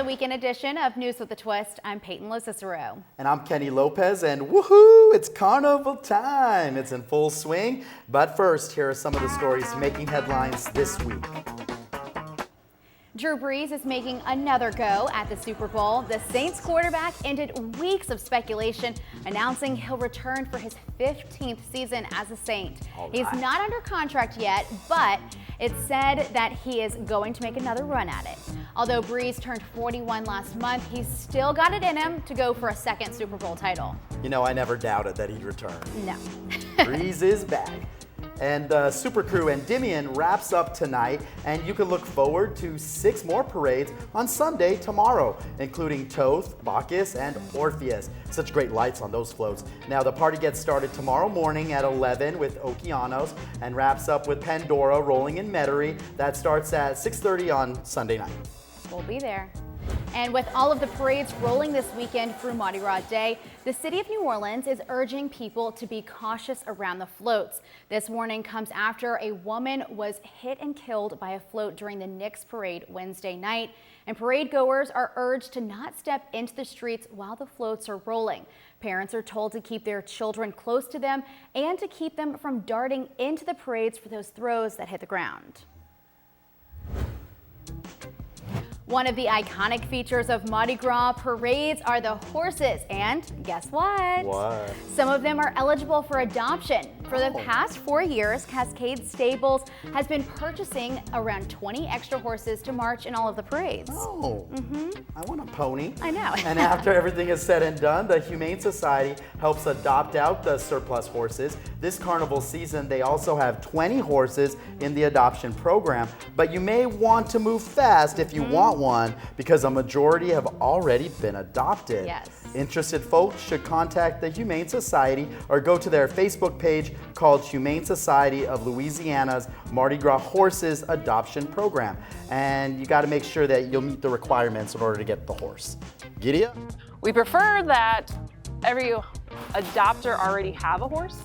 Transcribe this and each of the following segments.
the weekend edition of News with a Twist. I'm Peyton LoCicero. And I'm Kenny Lopez, and woohoo, it's carnival time. It's in full swing. But first, here are some of the stories making headlines this week. Drew Brees is making another go at the Super Bowl. The Saints quarterback ended weeks of speculation, announcing he'll return for his 15th season as a Saint. He's not under contract yet, but it's said that he is going to make another run at it. Although Brees turned 41 last month, he's still got it in him to go for a second Super Bowl title. You know, I never doubted that he'd return. No. Brees is back. And Super Crew Endymion wraps up tonight, and you can look forward to 6 more parades on Sunday tomorrow, including Thoth, Bacchus, and Orpheus. Such great lights on those floats. Now, the party gets started tomorrow morning at 11 with Okeanos and wraps up with Pandora rolling in Metairie. That starts at 6:30 on Sunday night. We'll be there. And with all of the parades rolling this weekend through Mardi Gras Day, the city of New Orleans is urging people to be cautious around the floats. This warning comes after a woman was hit and killed by a float during the Knicks parade Wednesday night. And parade goers are urged to not step into the streets while the floats are rolling. Parents are told to keep their children close to them and to keep them from darting into the parades for those throws that hit the ground. One of the iconic features of Mardi Gras parades are the horses, and guess what? What? Some of them are eligible for adoption. For the past 4 years, Cascade Stables has been purchasing around 20 extra horses to march in all of the parades. Oh, I want a pony. I know. And after everything is said and done, the Humane Society helps adopt out the surplus horses. This carnival season, they also have 20 horses in the adoption program, but you may want to move fast if you want one, because a majority have already been adopted. Yes. Interested folks should contact the Humane Society or go to their Facebook page called Humane Society of Louisiana's Mardi Gras Horses Adoption Program. And you got to make sure that you'll meet the requirements in order to get the horse. Giddy up. We prefer that every adopter already have a horse.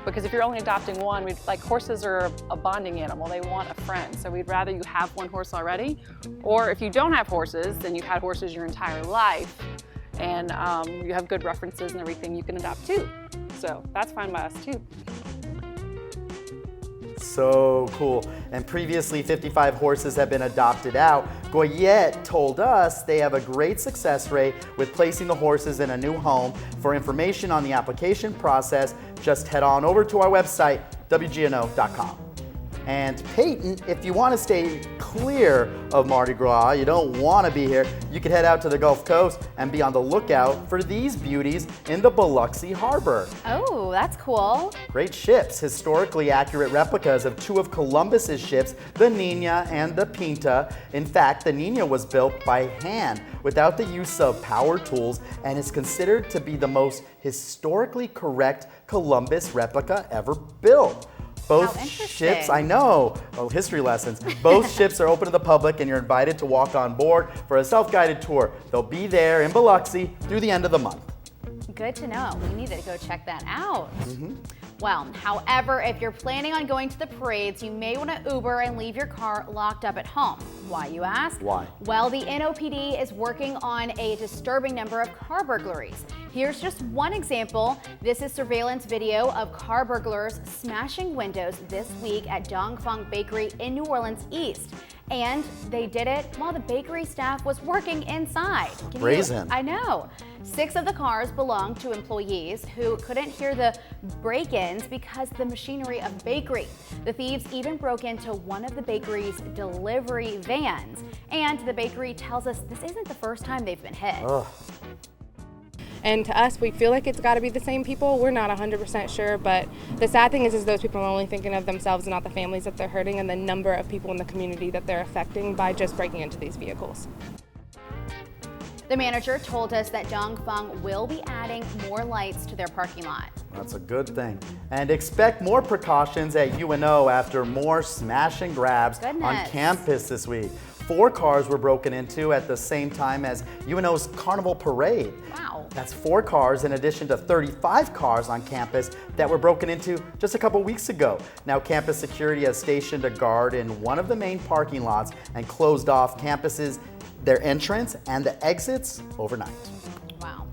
Because if you're only adopting one, horses are a bonding animal. They want a friend. So we'd rather you have one horse already. Or if you don't have horses, then you've had horses your entire life, and you have good references and everything, you can adopt 2. So that's fine by us too. So cool. And previously 55 horses have been adopted out. Goyette told us they have a great success rate with placing the horses in a new home. For information on the application process, just head on over to our website, wgno.com. And Peyton, if you want to stay clear of Mardi Gras, you don't want to be here, you can head out to the Gulf Coast and be on the lookout for these beauties in the Biloxi Harbor. Oh, that's cool. Great ships, historically accurate replicas of 2 of Columbus's ships, the Nina and the Pinta. In fact, the Nina was built by hand without the use of power tools and is considered to be the most historically correct Columbus replica ever built. Both ships, I know, history lessons. Both ships are open to the public and you're invited to walk on board for a self-guided tour. They'll be there in Biloxi through the end of the month. Good to know. We need to go check that out. Well, however, if you're planning on going to the parades, you may want to Uber and leave your car locked up at home. Why, you ask? Why? Well, the NOPD is working on a disturbing number of car burglaries. Here's just one example. This is surveillance video of car burglars smashing windows this week at Dong Fong Bakery in New Orleans East. And they did it while the bakery staff was working inside. Brazen. I know. 6 of the cars belonged to employees who couldn't hear the break-ins because of the machinery of the bakery. The thieves even broke into one of the bakery's delivery vans. And the bakery tells us this isn't the first time they've been hit. Ugh. And to us, we feel like it's got to be the same people. We're not 100% sure, but the sad thing is those people are only thinking of themselves and not the families that they're hurting and the number of people in the community that they're affecting by just breaking into these vehicles. The manager told us that Dong Fong will be adding more lights to their parking lot. That's a good thing. And expect more precautions at UNO after more smash and grabs on campus this week. 4 cars were broken into at the same time as UNO's Carnival Parade. Wow. That's 4 cars in addition to 35 cars on campus that were broken into just a couple weeks ago. Now, campus security has stationed a guard in one of the main parking lots and closed off campus's their entrance and the exits overnight. Wow.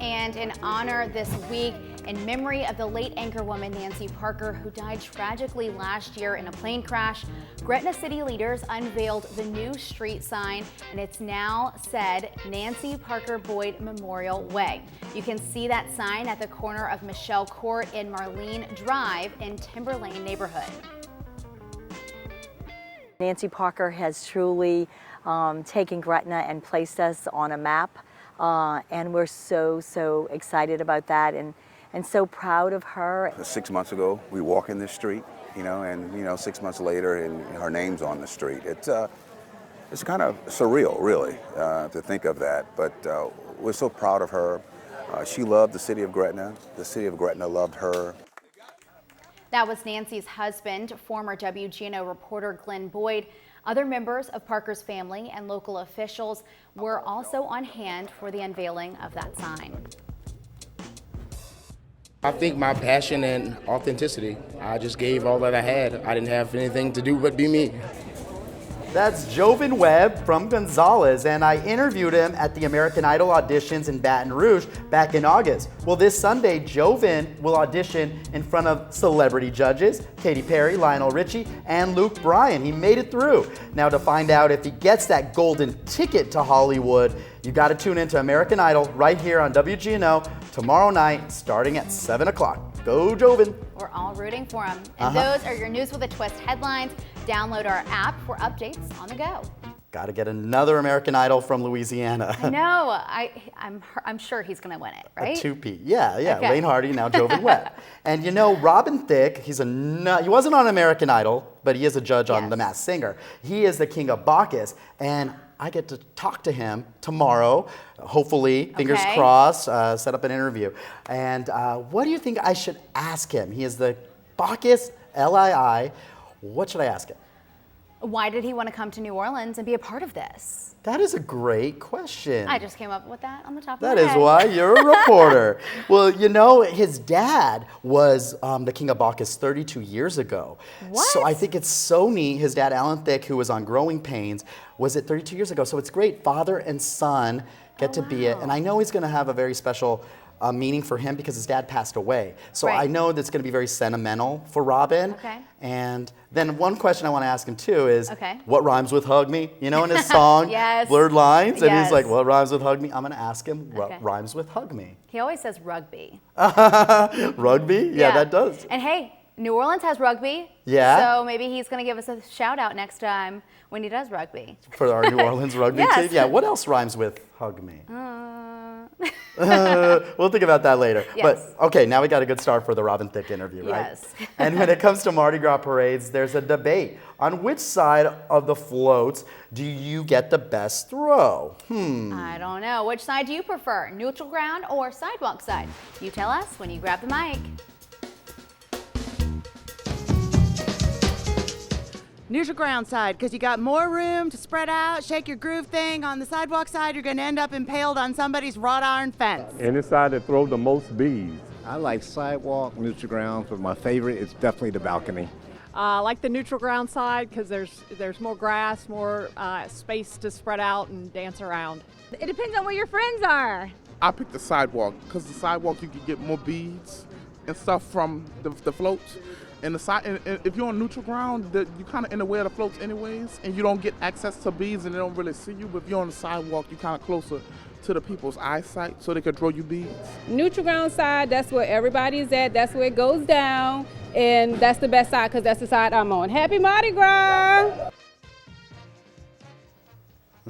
And in honor this week, in memory of the late anchorwoman Nancy Parker, who died tragically last year in a plane crash, Gretna city leaders unveiled the new street sign, and it's now said Nancy Parker Boyd Memorial Way. You can see that sign at the corner of Michelle Court and Marlene Drive in Timberlane neighborhood. Nancy Parker has truly taken Gretna and placed us on a map, and we're so excited about that and so proud of her. 6 months ago, we walk in this street, and 6 months later, and her name's on the street. It's kind of surreal, really, to think of that. But we're so proud of her. She loved the city of Gretna. The city of Gretna loved her. That was Nancy's husband, former WGNO reporter Glenn Boyd. Other members of Parker's family and local officials were also on hand for the unveiling of that sign. I think my passion and authenticity, I just gave all that I had. I didn't have anything to do but be me. That's Jovan Webb from Gonzales, and I interviewed him at the American Idol auditions in Baton Rouge back in August. Well, this Sunday, Jovan will audition in front of celebrity judges, Katy Perry, Lionel Richie, and Luke Bryan. He made it through. Now, to find out if he gets that golden ticket to Hollywood, you got to tune into American Idol right here on WGNO tomorrow night, starting at 7 o'clock. Go, Jovan. We're all rooting for him. And those are your News with a Twist headlines. Download our app for updates on the go. Got to get another American Idol from Louisiana. I know. I'm sure he's going to win it, right? A two-peat. Yeah. Okay. Wayne Hardy, now Jovan Webb. And Robin Thicke, he wasn't on American Idol, but he is a judge on The Masked Singer. He is the king of Bacchus, and I get to talk to him tomorrow, hopefully, fingers crossed, set up an interview. And what do you think I should ask him? He is the Bacchus, L-I-I. What should I ask him? Why did he want to come to New Orleans and be a part of this? That is a great question. I just came up with that on the top of my That head. is why you're a reporter. Well, his dad was the king of Bacchus 32 years ago. What? So I think it's so neat. His dad, Alan Thicke, who was on Growing Pains, was it 32 years ago. So it's great. Father and son get to be it. And I know he's going to have a very special meaning for him because his dad passed away. So I know that's going to be very sentimental for Robin. Okay. And then one question I want to ask him too is, what rhymes with hug me? In his song, Blurred Lines, and he's like, what rhymes with hug me? I'm going to ask him what rhymes with hug me. He always says rugby. Rugby? Yeah, that does. And hey, New Orleans has rugby. Yeah. So maybe he's going to give us a shout out next time when he does rugby. For our New Orleans rugby team? Yeah, what else rhymes with hug me? We'll think about that later. Yes. But okay, now we got a good start for the Robin Thicke interview, right? Yes. And when it comes to Mardi Gras parades, there's a debate on which side of the floats do you get the best throw? I don't know. Which side do you prefer? Neutral ground or sidewalk side? You tell us when you grab the mic. Neutral ground side, because you got more room to spread out, shake your groove thing. On the sidewalk side, you're going to end up impaled on somebody's wrought iron fence. Any side that throw the most bees. I like sidewalk, neutral grounds, but my favorite is definitely the balcony. I like the neutral ground side because there's more grass, more space to spread out and dance around. It depends on where your friends are. I pick the sidewalk because the sidewalk you can get more beads and stuff from the floats. And if you're on neutral ground, you kind of in the way of the floats anyways, and you don't get access to beads and they don't really see you. But if you're on the sidewalk, you're kind of closer to the people's eyesight so they can throw you beads. Neutral ground side, that's where everybody is at. That's where it goes down. And that's the best side because that's the side I'm on. Happy Mardi Gras!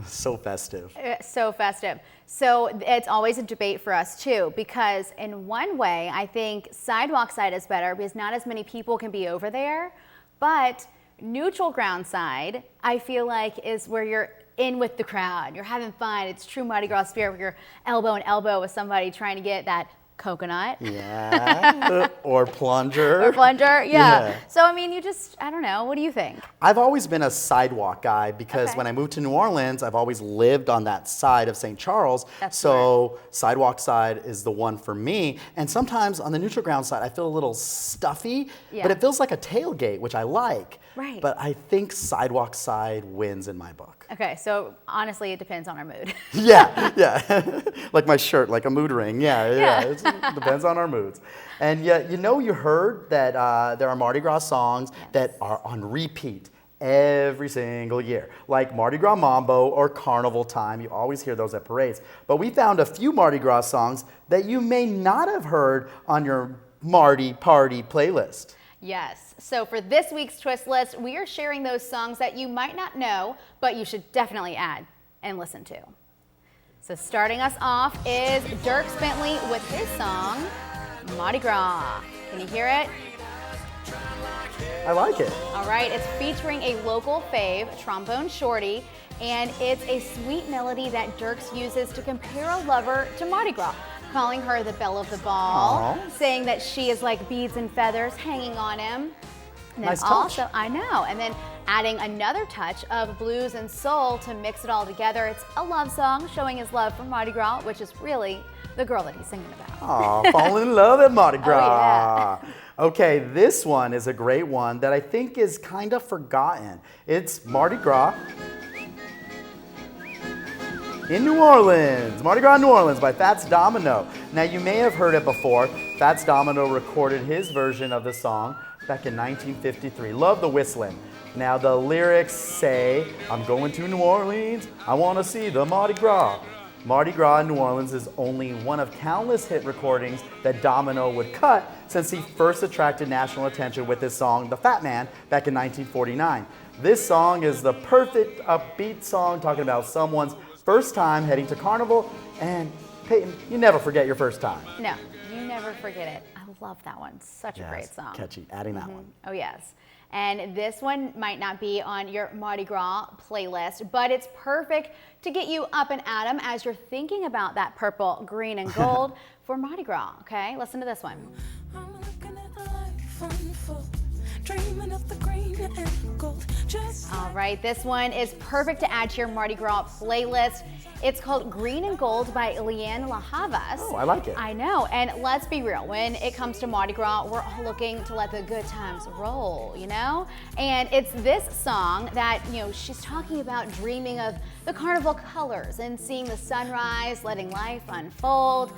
So festive. So festive. So it's always a debate for us too, because in one way, I think sidewalk side is better because not as many people can be over there, but neutral ground side, I feel like is where you're in with the crowd. You're having fun. It's true Mardi Gras spirit where you're elbow and elbow with somebody trying to get that coconut. Yeah. Or plunger. Or plunger, yeah. So, I mean, I don't know. What do you think? I've always been a sidewalk guy because when I moved to New Orleans, I've always lived on that side of St. Charles. That's so sidewalk side is the one for me. And sometimes on the neutral ground side, I feel a little stuffy, but it feels like a tailgate, which I like. Right. But I think sidewalk side wins in my book. Okay, so honestly, it depends on our mood. Yeah. Like my shirt, like a mood ring. Yeah. It depends on our moods. And yet, you heard that there are Mardi Gras songs that are on repeat every single year, like Mardi Gras Mambo or Carnival Time. You always hear those at parades. But we found a few Mardi Gras songs that you may not have heard on your Mardi Party playlist. Yes, so for this week's Twist List, we are sharing those songs that you might not know, but you should definitely add and listen to. So starting us off is Dirk Bentley with his song, Mardi Gras. Can you hear it? I like it. All right, it's featuring a local fave, Trombone Shorty, and it's a sweet melody that Dirks uses to compare a lover to Mardi Gras, calling her the belle of the ball, saying that she is like beads and feathers hanging on him. And Nice then touch. also, I know, and then adding another touch of blues and soul to mix it all together. It's a love song showing his love for Mardi Gras, which is really the girl that he's singing about. Aw, falling in love at Mardi Gras. Oh, yeah. Okay, this one is a great one that I think is kind of forgotten. It's Mardi Gras in New Orleans. Mardi Gras New Orleans by Fats Domino. Now, you may have heard it before. Fats Domino recorded his version of the song back in 1953. Love the whistling. Now, the lyrics say, I'm going to New Orleans, I want to see the Mardi Gras. Mardi Gras in New Orleans is only one of countless hit recordings that Domino would cut since he first attracted national attention with his song, The Fat Man, back in 1949. This song is the perfect upbeat song talking about someone's first time heading to Carnival, and Peyton, you never forget your first time. No, you never forget it. I love that one. Such a great song. Catchy. Adding that one. Oh, yes. And this one might not be on your Mardi Gras playlist, but it's perfect to get you up and at 'em as you're thinking about that purple, green, and gold for Mardi Gras, okay? Listen to this one. All right, this one is perfect to add to your Mardi Gras playlist. It's called Green and Gold by Leanne La Havas. Oh, I like it. I know, and let's be real, when it comes to Mardi Gras, we're all looking to let the good times roll, you know? And it's this song that, she's talking about dreaming of the carnival colors and seeing the sunrise, letting life unfold.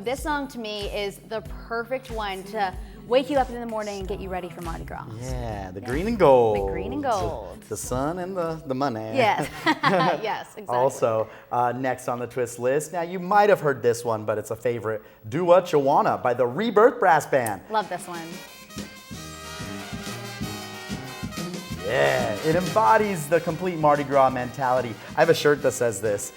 This song to me is the perfect one to wake you up in the morning and get you ready for Mardi Gras. Yeah, the green and gold. The green and gold. The sun and the money. Yes, yes, exactly. Also, next on the Twist list, now you might have heard this one, but it's a favorite, Do What You Wanna by the Rebirth Brass Band. Love this one. Yeah, it embodies the complete Mardi Gras mentality. I have a shirt that says this.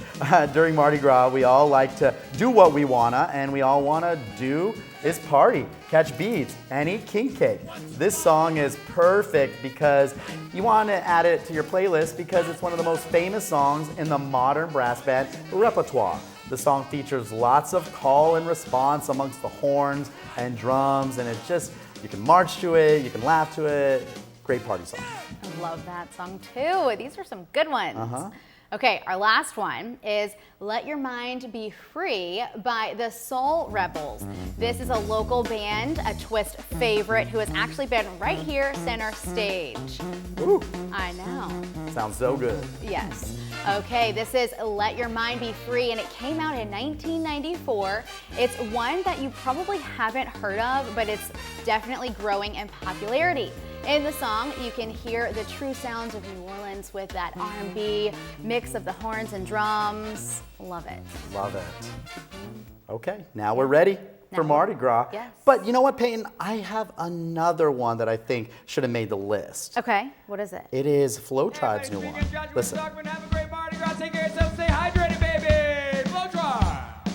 During Mardi Gras, we all like to do what we wanna, and we all wanna do is party, catch beads, and eat king cake. This song is perfect because you want to add it to your playlist because it's one of the most famous songs in the modern brass band repertoire. The song features lots of call and response amongst the horns and drums, and it's just, you can march to it, you can laugh to it. Great party song. I love that song too. These are some good ones. Okay, our last one is Let Your Mind Be Free by the Soul Rebels. This is a local band, a Twist favorite, who has actually been right here center stage. Ooh. I know. Sounds so good. Yes. Okay, this is Let Your Mind Be Free, and it came out in 1994. It's one that you probably haven't heard of, but it's definitely growing in popularity. In the song, you can hear the true sounds of New Orleans with that R&B mix of the horns and drums. Love it. Love it. Okay, now we're ready for Mardi Gras. Yes. But you know what, Peyton? I have another one that I think should have made the list. Okay, what is it? It is Flow Tribe's new one. Listen.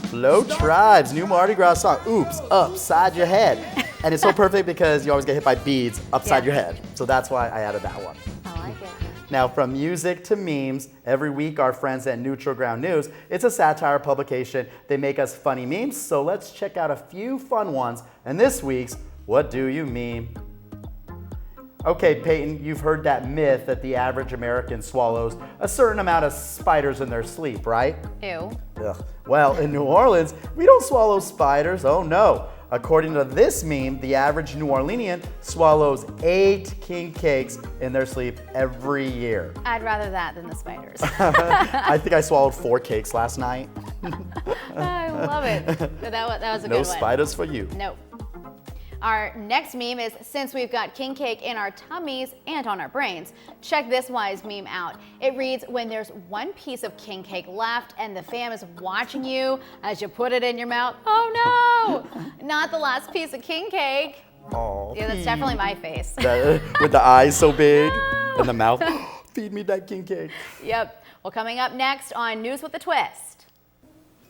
Flow Tribe's new Mardi Gras song, Oops, Upside Your Head. And it's so perfect because you always get hit by beads upside your head. So that's why I added that one. I like it. Now, from music to memes, every week our friends at Neutral Ground News, it's a satire publication. They make us funny memes, so let's check out a few fun ones. And this week's, What Do You Meme? Okay, Peyton, you've heard that myth that the average American swallows a certain amount of spiders in their sleep, right? Ew. Ugh. Well, in New Orleans, we don't swallow spiders, oh no. According to this meme, the average New Orleanian swallows 8 king cakes in their sleep every year. I'd rather that than the spiders. I think I swallowed 4 cakes last night. I love it. That was a good one. No spiders for you. Nope. Our next meme is, since we've got king cake in our tummies and on our brains, check this wise meme out. It reads, when there's one piece of king cake left and the fam is watching you as you put it in your mouth, oh no, not the last piece of king cake. Oh, yeah, that's definitely my face. With the eyes so big and the mouth, feed me that king cake. Yep. Well, coming up next on News with a Twist.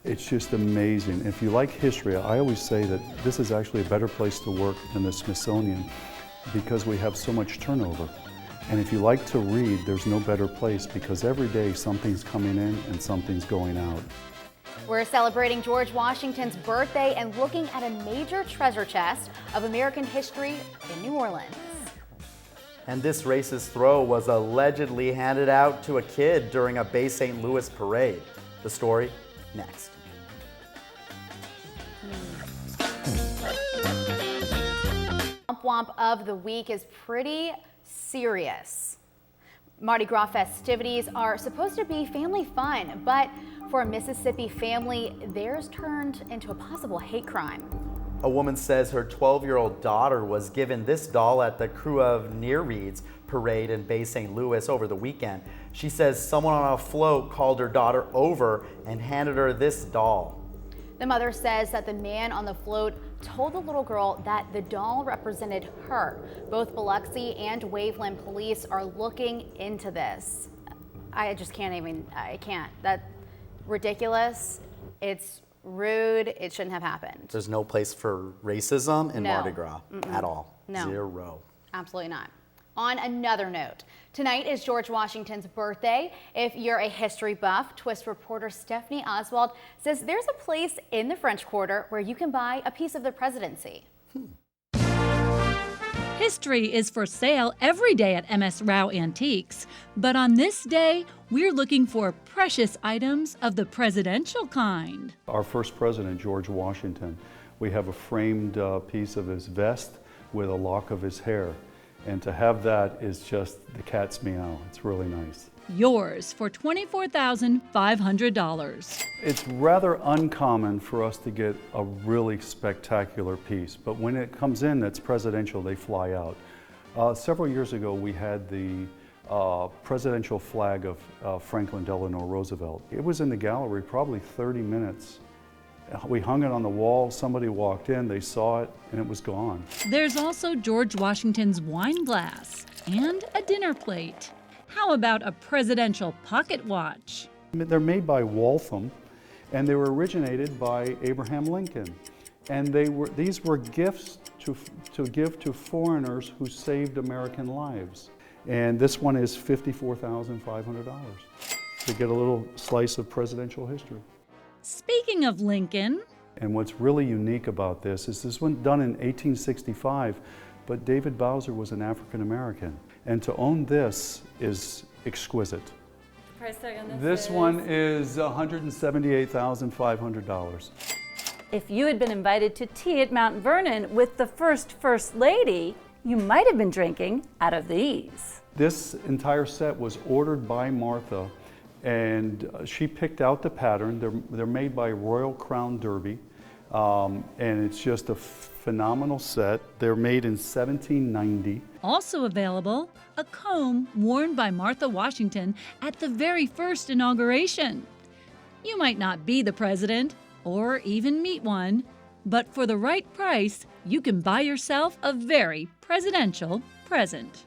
It's just amazing. If you like history, I always say that this is actually a better place to work than the Smithsonian because we have so much turnover. And if you like to read, there's no better place because every day something's coming in and something's going out. We're celebrating George Washington's birthday and looking at a major treasure chest of American history in New Orleans. And this racist throw was allegedly handed out to a kid during a Bay St. Louis parade. The story next. Womp of the week is pretty serious. Mardi Gras festivities are supposed to be family fun, but for a Mississippi family, theirs turned into a possible hate crime. A woman says her 12-year-old daughter was given this doll at the Crew of Near Reeds parade in Bay St. Louis over the weekend. She says someone on a float called her daughter over and handed her this doll. The mother says that the man on the float told the little girl that the doll represented her. Both Biloxi and Waveland police are looking into this. I just can't even, I can't. That's ridiculous. It's rude. It shouldn't have happened. There's no place for racism in No. Mardi Gras at all. No. Zero. Absolutely not. On another note, tonight is George Washington's birthday. If you're a history buff, Twist reporter Stephanie Oswald says there's a place in the French Quarter where you can buy a piece of the presidency. History is for sale every day at MS Rao Antiques, but on this day, we're looking for precious items of the presidential kind. Our first president, George Washington, we have a framed piece of his vest with a lock of his hair. And to have that is just the cat's meow. It's really nice. Yours for $24,500. It's rather uncommon for us to get a really spectacular piece, but when it comes in that's presidential, they fly out. Several years ago, we had the presidential flag of Franklin Delano Roosevelt. It was in the gallery probably 30 minutes. We hung it on the wall, somebody walked in, they saw it, and it was gone. There's also George Washington's wine glass and a dinner plate. How about a presidential pocket watch? They're made by Waltham, and they were originated by Abraham Lincoln. And these were gifts to give to foreigners who saved American lives. And this one is $54,500 to get a little slice of presidential history. Speaking of Lincoln. And what's really unique about this is this was done in 1865, but David Bowser was an African American. And to own this is exquisite. Price tag on This one is $178,500. If you had been invited to tea at Mount Vernon with the First Lady, you might have been drinking out of these. This entire set was ordered by Martha, and she picked out the pattern. They're made by Royal Crown Derby, and it's just a phenomenal set. They're made in 1790. Also available, a comb worn by Martha Washington at the very first inauguration. You might not be the president or even meet one, but for the right price, you can buy yourself a very presidential present.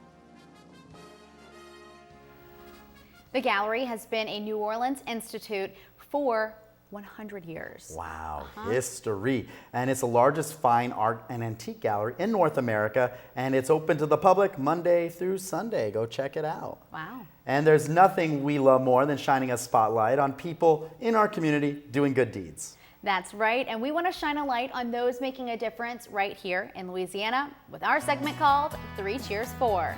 The gallery has been a New Orleans institute for 100 years. Wow, history. And it's the largest fine art and antique gallery in North America, and it's open to the public Monday through Sunday. Go check it out. Wow. And there's nothing we love more than shining a spotlight on people in our community doing good deeds. That's right, and we want to shine a light on those making a difference right here in Louisiana with our segment called 3 Cheers For.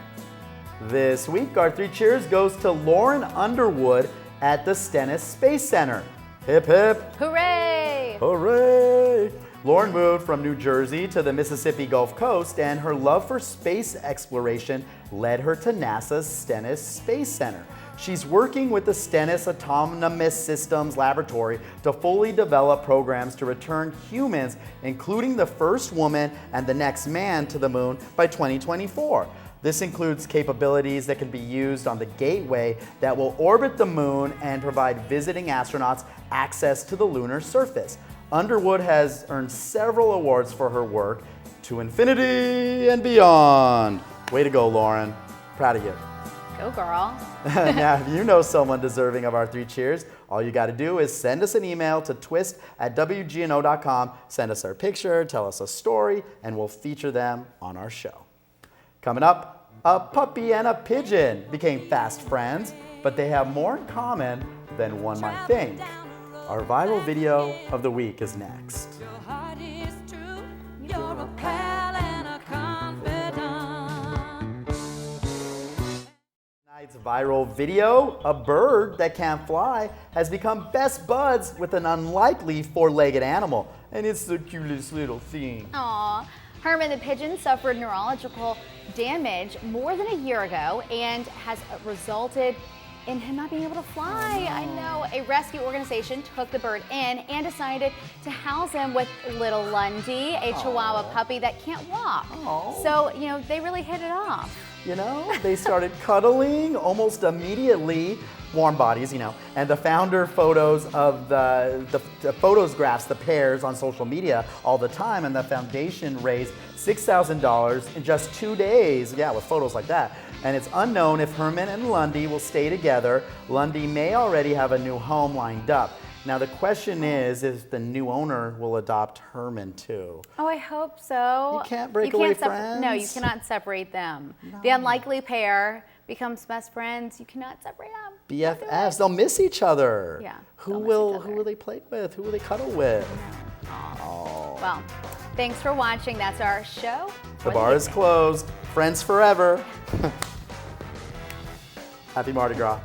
This week, our 3 cheers goes to Lauren Underwood at the Stennis Space Center. Hip hip. Hooray! Hooray! Lauren moved from New Jersey to the Mississippi Gulf Coast, and her love for space exploration led her to NASA's Stennis Space Center. She's working with the Stennis Autonomous Systems Laboratory to fully develop programs to return humans, including the first woman and the next man to the moon by 2024. This includes capabilities that can be used on the Gateway that will orbit the moon and provide visiting astronauts access to the lunar surface. Underwood has earned several awards for her work to infinity and beyond. Way to go, Lauren. Proud of you. Go, girl. Now, if you know someone deserving of our 3 cheers, all you got to do is send us an email to twist@wgno.com. Send us our picture, tell us a story, and we'll feature them on our show. Coming up, a puppy and a pigeon became fast friends, but they have more in common than one might think. Our viral video of the week is next. Tonight's viral video, a bird that can't fly, has become best buds with an unlikely 4-legged animal. And it's the cutest little thing. Aww. Herman the pigeon suffered neurological damage more than a year ago and has resulted in him not being able to fly. I know. A rescue organization took the bird in and decided to house him with little Lundy, a Chihuahua puppy that can't walk. So, you know, they really hit it off. You know, they started cuddling almost immediately. Warm bodies, you know, and the founder photos of the photographs the pairs on social media all the time, and the foundation raised $6,000 in just 2 days. Yeah, with photos like that. And it's unknown if Herman and Lundy will stay together. Lundy may already have a new home lined up. Now the question is if the new owner will adopt Herman too. Oh, I hope so. You can't break away friends? No, you cannot separate them. No. The unlikely pair becomes best friends. You cannot separate them. BFFs, they'll miss each other. Yeah. Who will they play with? Who will they cuddle with? Oh. Well, thanks for watching. That's our show. The bar is closed. Friends forever. Happy Mardi Gras.